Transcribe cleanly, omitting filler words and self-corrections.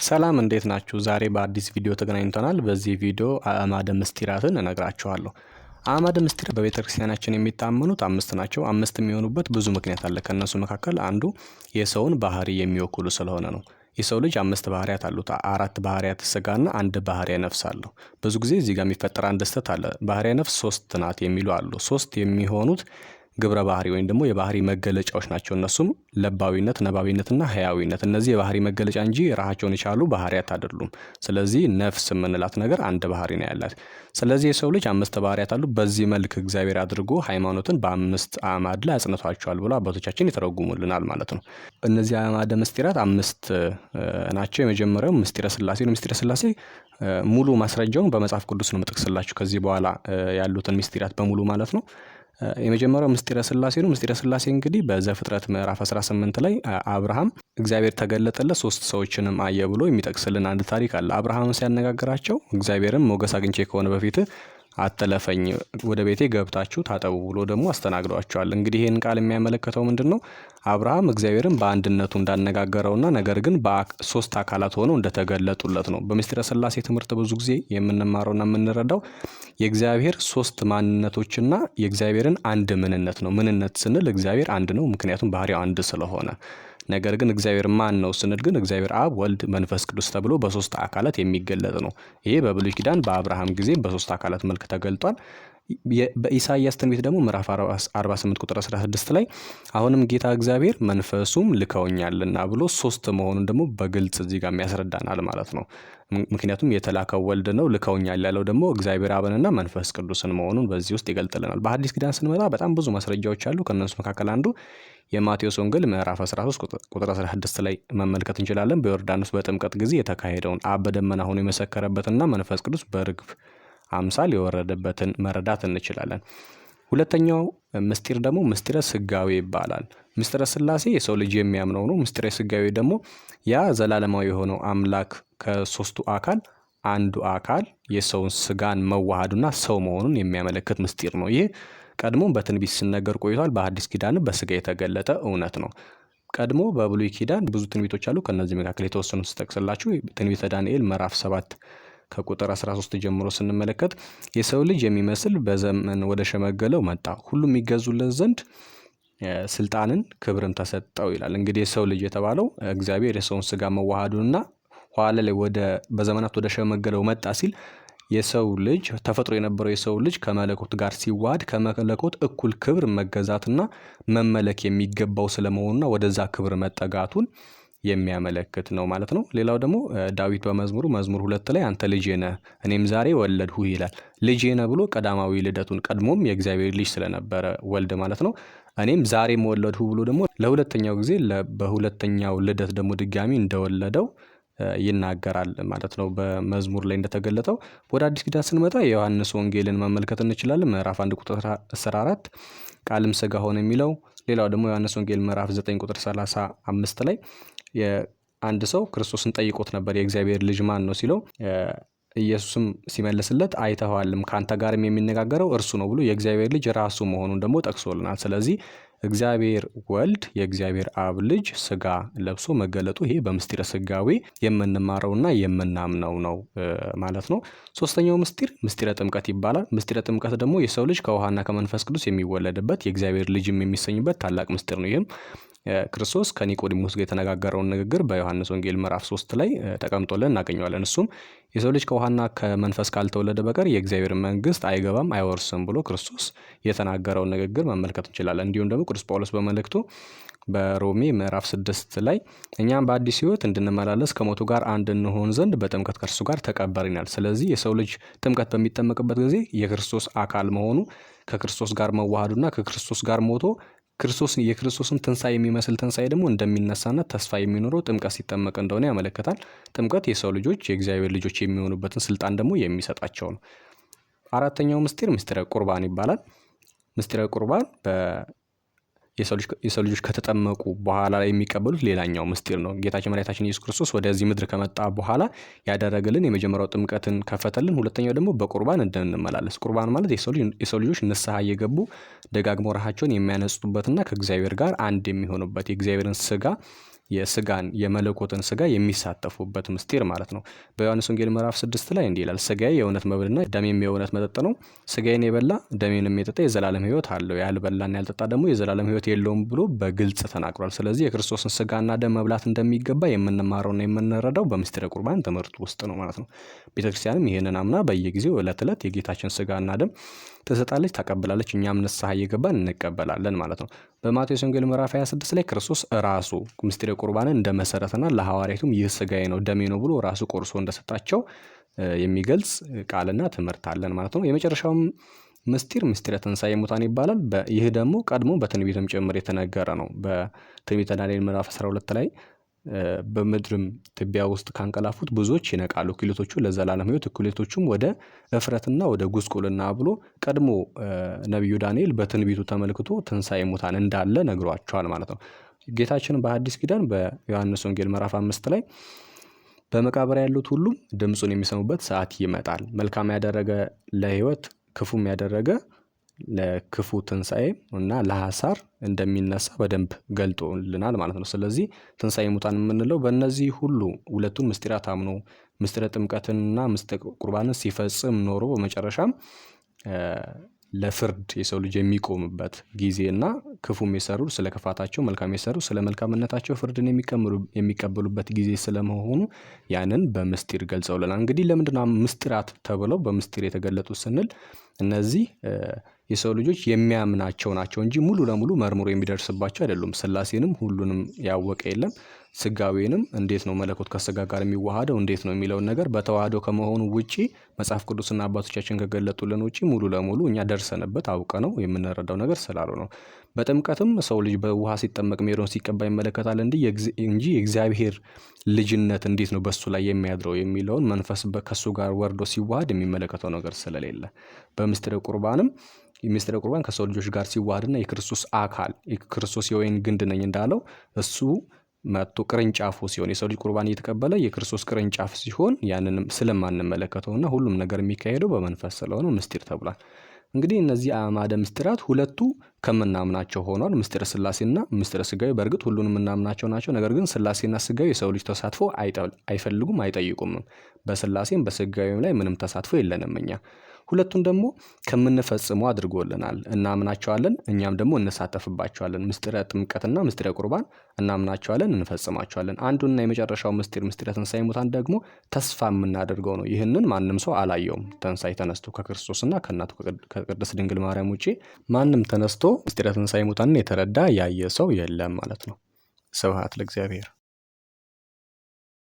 ሰላም እንዴት ናችሁ? ዛሬ በአዲስ ቪዲዮ ተገናኝተናል። በዚህ ቪዲዮ አእማደ ምስጢራትን እነግራችኋለሁ። አእማደ ምስጢር በቤተክርስቲያናችን የሚታመኑት አምስት ናቸው። አምስት የሚሆኑበት ብዙ ምክንያት አለ። ከነሱ መካከል አንዱ የሰውን ባህሪ የሚወክሉ ስለሆነ ነው። የሰው ልጅ አምስት ባህሪያት አሉት። አራት ባህሪያት ስጋና አንድ ባህሪያ ነፍስ አለው። ብዙ ጊዜ እዚህ ጋር የሚፈጠር አንድ ስህተት አለ። ባህሪያ ነፍስ ሶስት ናት የሚሉ አሉ። ሶስት የሚሆኑት ግብረ ባህሪ ወይም ደግሞ የባህሪ መገለጫዎች ናቸው። እነሱም ለባዊነት፣ ነባቢነትና ህያዊነት። እነዚህ የባህሪ መገለጫ እንጂ ራሳቸውን የቻሉ ባህሪያት አይደሉም። ስለዚህ ነፍስ የምንላት ነገር አንድ ባህሪ ነው ያላት። ስለዚህ የሰው ልጅ አምስት ባህሪያት አሉ። በዚህ መልክ እግዚአብሔር አድርጎ ሃይማኖትን በአምስት አዕማድ ላይ አጽንቷቸዋል ብሎ አባቶቻችን ይተረጉሙልናል ማለት ነው። እነዚህ አዕማደ ምስጢራት አምስት ናቸው። የመጀመሪያው ምስጢረ ስላሴ ነው። ምስጢረ ስላሴ ሙሉ ማስረጃውን በመጽሐፍ ቅዱስ ነው የምጠቅስላችሁ ከዚህ በኋላ ያሉትን ምስጢራት በሙሉ ማለት ነው። የመጀመሪያው ምስጢረ ስላሴ ነው። ምስጢረ ስላሴ እንግዲህ በዘፍጥረት ምዕራፍ 18 ላይ አብርሃም እግዚአብሔር ተገለጠለት፣ ሶስት ሰዎችንም አየ ብሎ የሚጠቅስልን አንድ ታሪክ አለ። አብርሃም ሲያነጋግራቸው እግዚአብሔርም ሞገስ አግኝቼ ከሆነ በፊት አትለፈኝ፣ ወደ ቤቴ ገብታችሁ ታጠቡ ብሎ ደግሞ አስተናግዷቸዋል። እንግዲህ ይህን ቃል የሚያመለክተው ምንድን ነው? አብርሃም እግዚአብሔርን በአንድነቱ እንዳነጋገረውና ነገር ግን በሶስት አካላት ሆነው እንደተገለጡለት ነው። በምስጢረ ስላሴ ትምህርት ብዙ ጊዜ የምንማረውና የምንረዳው የእግዚአብሔር ሶስት ማንነቶችና የእግዚአብሔርን አንድ ምንነት ነው። ምንነት ስንል እግዚአብሔር አንድ ነው፣ ምክንያቱም ባህሪው አንድ ስለሆነ። ነገር ግን እግዚአብሔር ማን ነው ስንል ግን እግዚአብሔር አብ፣ ወልድ፣ መንፈስ ቅዱስ ተብሎ በሶስት አካላት የሚገለጥ ነው። ይሄ በብሉይ ኪዳን በአብርሃም ጊዜ በሶስት አካላት መልክ ተገልጧል። በኢሳይያስ ትንቢት ደግሞ ምዕራፍ 48 ቁጥር 16 ላይ አሁንም ጌታ እግዚአብሔር መንፈሱም ልከውኛልና ብሎ ሶስት መሆኑን ደግሞ በግልጽ እዚህ ጋር ያስረዳናል ማለት ነው። ምክንያቱም የተላከው ወልድ ነው፣ ልከውኛል ያለው ደግሞ እግዚአብሔር አብንና መንፈስ ቅዱስን መሆኑን በዚህ ውስጥ ይገልጥልናል። በሐዲስ ኪዳን ስንመጣ በጣም ብዙ ማስረጃዎች አሉ። ከነሱ መካከል አንዱ የማቴዎስ ወንጌል ምዕራፍ 13 ቁጥር 16 ላይ መመልከት እንችላለን። በዮርዳኖስ በጥምቀት ጊዜ የተካሄደውን አብ በደመና ሆኖ የመሰከረበትና መንፈስ ቅዱስ በርግብ አምሳል የወረደበትን መረዳት እንችላለን። ሁለተኛው ምስጢር ደግሞ ምስጢረ ስጋዌ ይባላል። ምስጢረ ስላሴ የሰው ልጅ የሚያምነው ነው። ምስጢረ ስጋዌ ደግሞ ያ ዘላለማዊ የሆነው አምላክ ከሶስቱ አካል አንዱ አካል የሰውን ስጋን መዋሃዱና ሰው መሆኑን የሚያመለክት ምስጢር ነው። ይህ ቀድሞ በትንቢት ሲነገር ቆይቷል። በሐዲስ ኪዳን በስጋ የተገለጠ እውነት ነው። ቀድሞ በብሉይ ኪዳን ብዙ ትንቢቶች አሉ። ከነዚህ መካከል የተወሰኑት ስጠቅስላችሁ ትንቢተ ዳንኤል ምዕራፍ 7 ከቁጥር 13 ጀምሮ ስንመለከት የሰው ልጅ የሚመስል በዘመን ወደ ሸመገለው መጣ፣ ሁሉም ይገዙለት ዘንድ ስልጣንን ክብርን ተሰጠው ይላል። እንግዲህ የሰው ልጅ የተባለው እግዚአብሔር የሰውን ስጋ መዋሃዱንና ኋላ ላይ በዘመናት ወደ ሸመገለው መጣ ሲል የሰው ልጅ ተፈጥሮ የነበረው የሰው ልጅ ከመለኮት ጋር ሲዋሃድ ከመለኮት እኩል ክብር መገዛትና መመለክ የሚገባው ስለመሆኑና ወደዛ ክብር መጠጋቱን የሚያመለክት ነው ማለት ነው። ሌላው ደግሞ ዳዊት በመዝሙር 2 ላይ አንተ ልጄ ነህ እኔም ዛሬ ወለድሁ ይላል። ልጄ ነህ ብሎ ቀዳማዊ ልደቱን ቀድሞም የእግዚአብሔር ልጅ ስለነበረ ወልድ ማለት ነው እኔም ዛሬም ወለድሁ ብሎ ደግሞ ለሁለተኛው ጊዜ በሁለተኛው ልደት ደግሞ ድጋሚ እንደወለደው ይናገራል ማለት ነው። በመዝሙር ላይ እንደተገለጠው ወደ አዲስ ኪዳን ስንመጣ የዮሐንስ ወንጌልን መመልከት እንችላለን። ምዕራፍ 1 ቁጥር 14 ቃልም ስጋ ሆነ የሚለው። ሌላው ደግሞ ዮሐንስ ወንጌል ምዕራፍ 9 ቁጥር 35 ላይ አንድ ሰው ክርስቶስን ጠይቆት ነበር የእግዚአብሔር ልጅ ማን ነው ሲለው ኢየሱስም ሲመልስለት አይተኸዋልም፣ ከአንተ ጋርም የሚነጋገረው እርሱ ነው ብሎ የእግዚአብሔር ልጅ ራሱ መሆኑን ደግሞ ጠቅሶልናል። ስለዚህ እግዚአብሔር ወልድ የእግዚአብሔር አብ ልጅ ስጋ ለብሶ መገለጡ ይሄ በምስጢረ ስጋዌ የምንማረውና የምናምነው ነው ማለት ነው። ሶስተኛው ምስጢር ምስጢረ ጥምቀት ይባላል። ምስጢረ ጥምቀት ደግሞ የሰው ልጅ ከውሃና ከመንፈስ ቅዱስ የሚወለድበት የእግዚአብሔር ልጅም የሚሰኝበት ታላቅ ምስጢር ነው። ይህም ክርስቶስ ከኒቆዲሞስ ጋር የተነጋገረውን ንግግር በዮሐንስ ወንጌል ምዕራፍ 3 ላይ ተቀምጦልን እናገኘዋለን። እሱም የሰው ልጅ ከውሃና ከመንፈስ ካልተወለደ በቀር የእግዚአብሔር መንግስት አይገባም አይወርስም ብሎ ክርስቶስ የተናገረውን ንግግር መመልከት እንችላለን። እንዲሁም ደግሞ ቅዱስ ጳውሎስ በመልእክቱ በሮሜ ምዕራፍ 6 ላይ እኛም በአዲስ ሕይወት እንድንመላለስ ከሞቱ ጋር አንድ እንሆን ዘንድ በጥምቀት ከእርሱ ጋር ተቀበርናል። ስለዚህ የሰው ልጅ ጥምቀት በሚጠመቅበት ጊዜ የክርስቶስ አካል መሆኑ ከክርስቶስ ጋር መዋሃዱና ከክርስቶስ ጋር ሞቶ የክርስቶስን ትንሣኤ የሚመስል ትንሣኤ ደግሞ እንደሚነሳና ተስፋ የሚኖረው ጥምቀት ሲጠመቅ እንደሆነ ያመለክታል። ጥምቀት የሰው ልጆች የእግዚአብሔር ልጆች የሚሆኑበትን ስልጣን ደግሞ የሚሰጣቸው ነው። አራተኛው ምስጢር ምስጢረ ቁርባን ይባላል። ምስጢረ ቁርባን የሰው ልጆች ከተጠመቁ በኋላ ላይ የሚቀበሉት ሌላኛው ምስጢር ነው። ጌታችን መድኃኒታችን ኢየሱስ ክርስቶስ ወደዚህ ምድር ከመጣ በኋላ ያደረገልን የመጀመሪያው ጥምቀትን ከፈተልን። ሁለተኛው ደግሞ በቁርባን እንድንመላለስ። ቁርባን ማለት የሰው ልጆች ንስሐ እየገቡ ደጋግመው ራሳቸውን የሚያነጹበትና ከእግዚአብሔር ጋር አንድ የሚሆኑበት የእግዚአብሔርን ስጋ የመለኮትን ስጋ የሚሳተፉበት ምስጢር ማለት ነው። በዮሐንስ ወንጌል ምዕራፍ 6 ላይ እንዲህ ይላል፣ ስጋዬ የእውነት መብልና ደሜም የእውነት መጠጥ ነው። ስጋዬን የበላ ደሜንም የጠጣ የዘላለም ሕይወት አለው፣ ያልበላና ያልጠጣ ደግሞ የዘላለም ሕይወት የለውም ብሎ በግልጽ ተናግሯል። ስለዚህ የክርስቶስን ስጋና ደም መብላት እንደሚገባ የምንማረውና የምንረዳው በምስጢረ ቁርባን ትምህርት ውስጥ ነው ማለት ነው። ቤተክርስቲያንም ይህንን አምና በየጊዜው ዕለት ዕለት የጌታችን ስጋና ደም ትሰጣለች፣ ታቀብላለች። እኛም ንስሐ እየገባን እንቀበላለን ማለት ነው። በማቴዎስ ወንጌል ምዕራፍ 26 ላይ ክርስቶስ ራሱ ምስጢረ ቁርባንን እንደመሰረተና ለሐዋርያቱም ይህ ስጋዬ ነው ደሜ ነው ብሎ ራሱ ቆርሶ እንደሰጣቸው የሚገልጽ ቃልና ትምህርት አለን ማለት ነው። የመጨረሻውም ምስጢረ ትንሣኤ ሙታን ይባላል። ይህ ደግሞ ቀድሞ በትንቢትም ጭምር የተነገረ ነው። በትንቢተ ዳንኤል ምዕራፍ 12 ላይ በምድርም ትቢያ ውስጥ ካንቀላፉት ብዙዎች ይነቃሉ፣ እኩሌቶቹ ለዘላለም ሕይወት እኩሌቶቹም ወደ እፍረትና ወደ ጉስቁልና ብሎ ቀድሞ ነቢዩ ዳንኤል በትንቢቱ ተመልክቶ ትንሣኤ ሙታን እንዳለ ነግሯቸዋል ማለት ነው። ጌታችን በሐዲስ ኪዳን በዮሐንስ ወንጌል ምዕራፍ 5 ላይ በመቃብር ያሉት ሁሉም ድምፁን የሚሰሙበት ሰዓት ይመጣል፣ መልካም ያደረገ ለሕይወት ክፉም ያደረገ ለክፉ ትንሣኤ እና ለሐሳር እንደሚነሳ በደንብ ገልጦልናል ማለት ነው። ስለዚህ ትንሣኤ ሙታን የምንለው በእነዚህ ሁሉ ሁለቱን ምስጢራት አምኖ ምስጢረ ጥምቀትንና ምስጢረ ቁርባንን ሲፈጽም ኖሮ በመጨረሻም ለፍርድ የሰው ልጅ የሚቆምበት ጊዜና ክፉም የሰሩ ስለ ክፋታቸው መልካም የሰሩ ስለ መልካምነታቸው ፍርድን የሚቀበሉበት ጊዜ ስለመሆኑ ያንን በምስጢር ገልጸውልናል። እንግዲህ ለምንድነው ምስጢራት ተብለው በምስጢር የተገለጡት ስንል እነዚህ የሰው ልጆች የሚያምናቸው ናቸው እንጂ ሙሉ ለሙሉ መርምሮ የሚደርስባቸው አይደሉም። ሥላሴንም ሁሉንም ያወቀ የለም። ስጋዌንም እንዴት ነው መለኮት ከስጋ ጋር የሚዋሃደው እንዴት ነው የሚለውን ነገር በተዋህዶ ከመሆኑ ውጪ መጽሐፍ ቅዱስና አባቶቻችን ከገለጡልን ውጪ ሙሉ ለሙሉ እኛ ደርሰንበት አውቀነው የምንረዳው ነገር ስላልሆነ ነው። በጥምቀትም ሰው ልጅ በውሃ ሲጠመቅ ሜሮን ሲቀባ ይመለከታል እንጂ የእግዚአብሔር ልጅነት እንዴት ነው በሱ ላይ የሚያድረው የሚለውን መንፈስ ከሱ ጋር ወርዶ ሲዋሃድ የሚመለከተው ነገር ስለሌለ በምስጢረ ቁርባንም ምስጢረ ቁርባን ከሰው ልጆች ጋር ሲዋሃድና የክርስቶስ አካል የክርስቶስ የወይን ግንድ ነኝ እንዳለው እሱ መጥቶ ቅርንጫፉ ሲሆን የሰው ልጅ ቁርባን እየተቀበለ የክርስቶስ ቅርንጫፍ ሲሆን ያንንም ስለማንመለከተውና ሁሉም ነገር የሚካሄደው በመንፈስ ስለሆነ ምስጢር ተብሏል። እንግዲህ እነዚህ አዕማደ ምስጢራት ሁለቱ ከምናምናቸው ሆኗል። ምስጢረ ሥላሴና ምስጢረ ሥጋዌ በእርግጥ ሁሉንም የምናምናቸው ናቸው። ነገር ግን ሥላሴና ሥጋዌ የሰው ልጅ ተሳትፎ አይፈልጉም፣ አይጠይቁም። በሥላሴም በሥጋዌም ላይ ምንም ተሳትፎ የለንም እኛ። ሁለቱን ደግሞ ከምንፈጽመው አድርጎልናል። እናምናቸዋለን፣ እኛም ደግሞ እንሳተፍባቸዋለን። ምስጢረ ጥምቀትና ምስጢረ ቁርባን እናምናቸዋለን፣ እንፈጽማቸዋለን። አንዱና የመጨረሻው ምስጢረ ትንሣኤ ሙታን ደግሞ ተስፋ የምናደርገው ነው። ይህንን ማንም ሰው አላየውም። ትንሣኤ ተነስቶ ከክርስቶስና ከእናቱ ከቅድስት ድንግል ማርያም ውጪ ማንም ተነስቶ ምስጢረ ትንሣኤ ሙታንን የተረዳ ያየ ሰው የለም ማለት ነው። ስብሐት ለእግዚአብሔር።